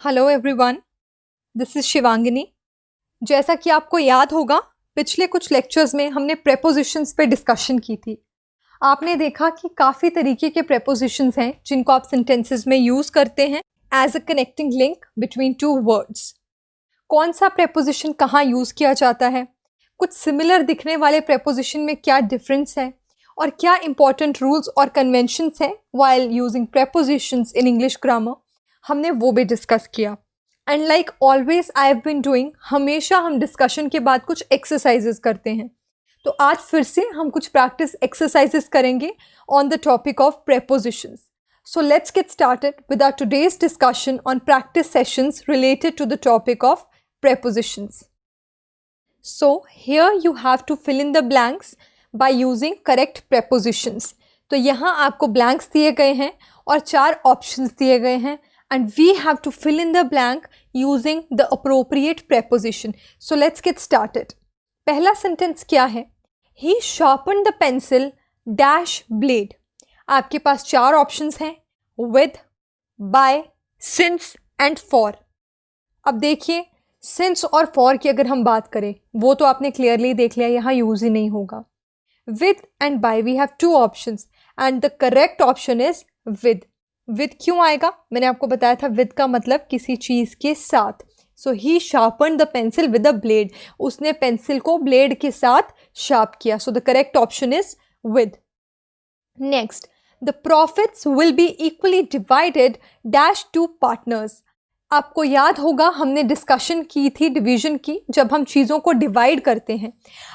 Hello everyone, this is Shivangini. जैसा कि आपको याद होगा, पिछले कुछ लेक्चर्स में हमने प्रेपोजिशंस पे डिस्कशन की थी। आपने देखा कि काफ़ी तरीके के प्रेपोजिशंस हैं जिनको आप सेंटेंसेस में यूज़ करते हैं as a connecting link between two words. कौन सा प्रेपोजिशन कहाँ यूज़ किया जाता है, कुछ सिमिलर दिखने वाले प्रेपोजिशन में क्या डिफरेंस है और क्या इंपॉर्टेंट रूल्स और कन्वेंशंस हैं while using prepositions in English grammar, हमने वो भी डिस्कस किया। And like always I have been doing, हमेशा हम डिस्कशन के बाद कुछ एक्सरसाइजेस करते हैं। तो आज फिर से हम कुछ प्रैक्टिस एक्सरसाइजेस करेंगे on the topic of prepositions. So let's get started with our today's discussion on practice sessions related to the topic of prepositions. So here you have to fill in the blanks by using correct prepositions. तो यहाँ आपको blanks दिए गए हैं और 4 options दिए गए हैं and we have to fill in the blank using the appropriate preposition. So let's get started. पहला sentence क्या है? He sharpened the pencil dash blade. आपके पास 4 ऑप्शंस हैं, with, by, since and for. अब देखिए, since और for की अगर हम बात करें, वो तो आपने क्लियरली देख लिया, यहाँ यूज ही नहीं होगा। with and by we have 2 options and the correct option is with. with क्यों आएगा? मैंने आपको बताया था with का मतलब किसी चीज़ के साथ। So he sharpened the pencil with a blade. उसने पेंसिल को ब्लेड के साथ शार्प किया। So the correct option is with. Next, the profits will be equally divided dash to partners. आपको याद होगा हमने डिस्कशन की थी डिवीजन की, जब हम चीज़ों को डिवाइड करते हैं।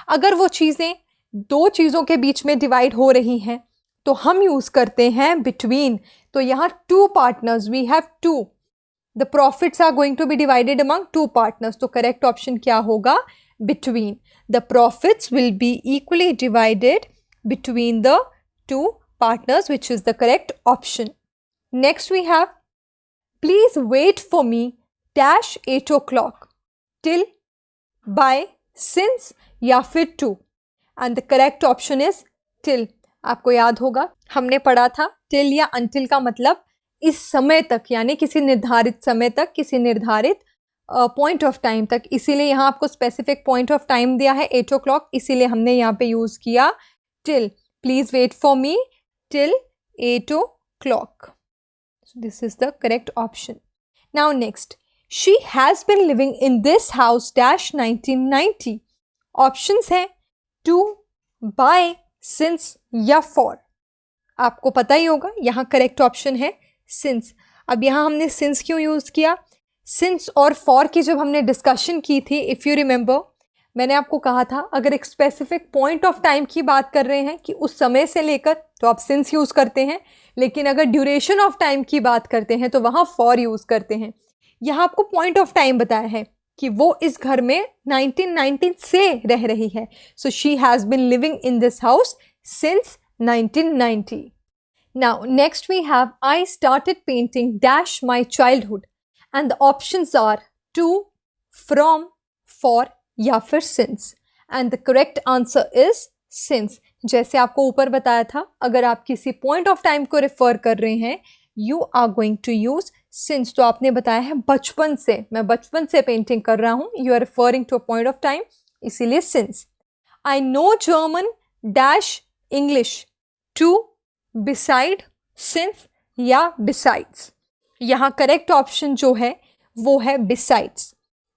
अगर वो चीज़ें 2 चीज़ों के बीच में डिवाइड हो रही हैं तो हम यूज़ करते हैं बिटवीन। तो यहाँ 2 partners, we have 2. The profits are going to be divided among 2 partners. तो करेक्ट ऑप्शन क्या होगा? Between. The profits will be equally divided between the 2 partners, which is the correct option. Next we have, please wait for me dash 8 o'clock till, by, since या फिर to. And the correct option is till. आपको याद होगा हमने पढ़ा था till या until का मतलब इस समय तक, यानी किसी निर्धारित समय तक, किसी निर्धारित पॉइंट ऑफ टाइम तक। इसीलिए यहाँ आपको स्पेसिफिक पॉइंट ऑफ टाइम दिया है 8 o'clock, इसीलिए हमने यहाँ पे यूज़ किया till. Please wait for me till 8 o'clock. So this is the correct option. Now next, she has been living in this house dash 1990. Options हैं to, by, since या for. आपको पता ही होगा यहाँ करेक्ट ऑप्शन है since. अब यहाँ हमने since क्यों यूज़ किया? since और for की जब हमने डिस्कशन की थी, इफ़ यू रिमेंबर, मैंने आपको कहा था अगर एक स्पेसिफिक पॉइंट ऑफ टाइम की बात कर रहे हैं कि उस समय से लेकर, तो आप सिंस यूज़ करते हैं, लेकिन अगर ड्यूरेशन ऑफ टाइम की बात करते हैं तो वहाँ फॉर यूज़ करते हैं। यहाँ आपको पॉइंट ऑफ टाइम बताया है कि वो इस घर में 1990 से रह रही है। So she has been living in this house since 1990. Now next we have, I started painting dash my childhood and the options are to, from, for या फिर since. And the correct answer is since. जैसे आपको ऊपर बताया था, अगर आप किसी पॉइंट ऑफ टाइम को रेफर कर रहे हैं, you are going to use since. तो आपने बताया है बचपन से, मैं बचपन से पेंटिंग कर रहा हूँ, you are referring to a point of time, इसीलिए since. I know German dash English to, beside, since या besides. यहाँ करेक्ट ऑप्शन जो है वो है besides.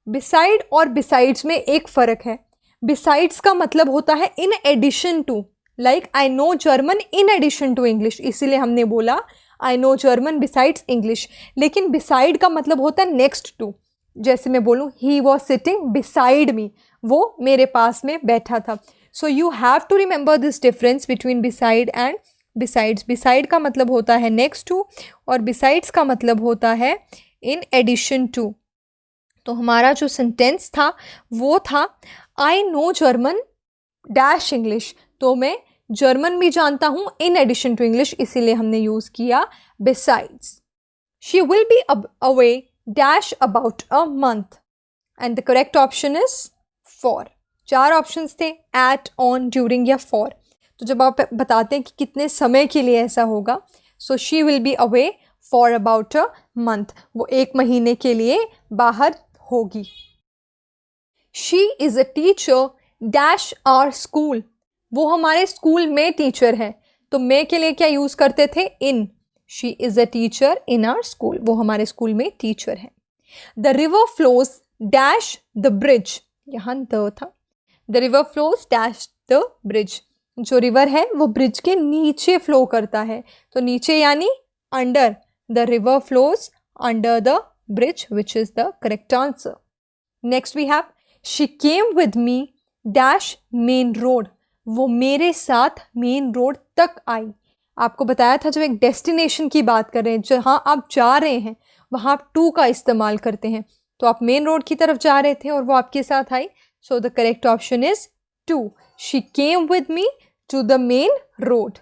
बिसाइड और बिसाइड्स में एक फ़र्क है। बिसाइड्स का मतलब होता है in addition to, like I know German in addition to English, इसीलिए हमने बोला I know German besides English. लेकिन बिसाइड का मतलब होता है नेक्स्ट टू। जैसे मैं बोलूँ he was sitting beside me, वो मेरे पास में बैठा था। So you have to remember this difference between beside and besides. Beside का मतलब होता है नेक्स्ट टू और बिसाइड्स का मतलब होता है इन एडिशन टू. तो हमारा जो सेंटेंस था वो था आई नो जर्मन डैश इंग्लिश, तो मैं जर्मन भी जानता हूँ इन एडिशन टू इंग्लिश, इसीलिए हमने यूज़ किया besides. She will be away dash about a month and the correct option is for. 4 options थे, एट, ऑन, ड्यूरिंग या फॉर. तो जब आप बताते हैं कि कितने समय के लिए ऐसा होगा, so she will be away for about a month, वो 1 महीने के लिए बाहर होगी। She is a teacher dash our school, वो हमारे स्कूल में टीचर है। तो मे के लिए क्या यूज़ करते थे? In. She is a teacher in our school, वो हमारे स्कूल में टीचर है। The river flows dash the bridge, यहाँ द था। The river flows dash the bridge, जो रिवर है वो ब्रिज के नीचे फ्लो करता है। तो नीचे यानी under, the river flows under the bridge, which is the correct answer. Next we have she came with me dash main road, वो मेरे साथ मेन रोड तक आई। आपको बताया था जब एक डेस्टिनेशन की बात कर रहे हैं, जहाँ आप जा रहे हैं वहाँ आप टू का इस्तेमाल करते हैं। तो आप मेन रोड की तरफ जा रहे थे और वो आपके साथ आई, so the correct option is two. She came with me to the main road.